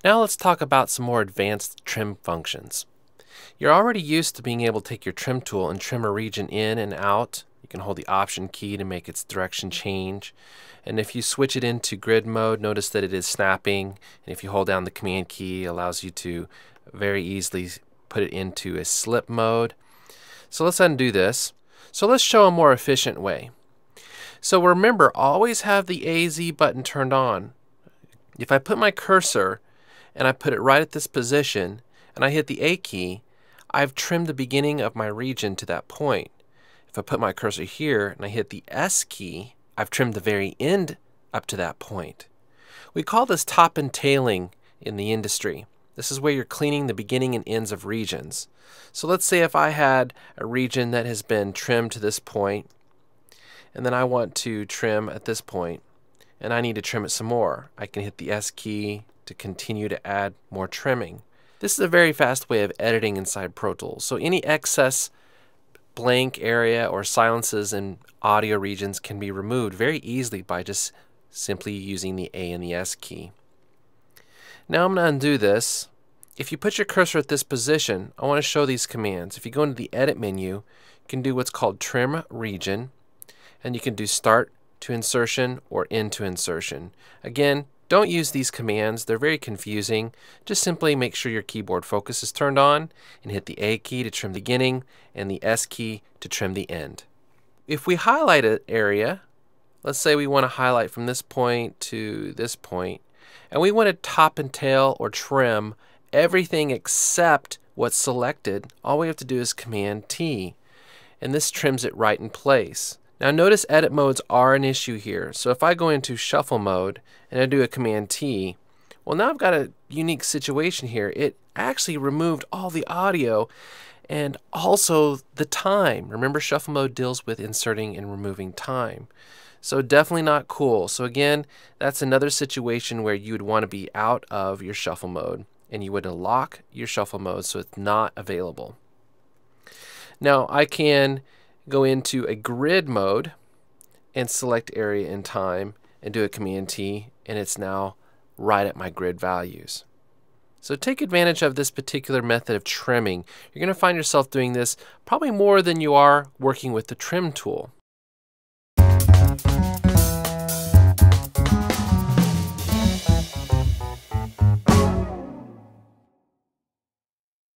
Now let's talk about some more advanced trim functions. You're already used to being able to take your trim tool and trim a region in and out. You can hold the Option key to make its direction change. And if you switch it into grid mode, notice that it is snapping. And if you hold down the Command key, it allows you to very easily put it into a slip mode. So let's undo this. So let's show a more efficient way. So remember, always have the AZ button turned on. If I put my cursor and I put it right at this position and I hit the A key, I've trimmed the beginning of my region to that point. If I put my cursor here and I hit the S key, I've trimmed the very end up to that point. We call this top and tailing in the industry. This is where you're cleaning the beginning and ends of regions. So let's say if I had a region that has been trimmed to this point, and then I want to trim at this point, and I need to trim it some more. I can hit the S key to continue to add more trimming. This is a very fast way of editing inside Pro Tools. So any excess blank area or silences in audio regions can be removed very easily by just simply using the A and the S key. Now I'm going to undo this. If you put your cursor at this position, I want to show these commands. If you go into the Edit menu, you can do what's called Trim Region, and you can do Start to Insertion or End to Insertion. Again, don't use these commands. They're very confusing. Just simply make sure your keyboard focus is turned on and hit the A key to trim the beginning and the S key to trim the end. If we highlight an area, let's say we want to highlight from this point to this point, and we want to top and tail or trim everything except what's selected, all we have to do is Command T, and this trims it right in place. Now notice edit modes are an issue here. So if I go into shuffle mode and I do a Command T, well, now I've got a unique situation here. It actually removed all the audio and also the time. Remember, shuffle mode deals with inserting and removing time. So definitely not cool. So again, that's another situation where you would want to be out of your shuffle mode and you would lock your shuffle mode so it's not available. Now I can go into a grid mode and select area and time and do a Command T, and it's now right at my grid values. So take advantage of this particular method of trimming. You're going to find yourself doing this probably more than you are working with the trim tool.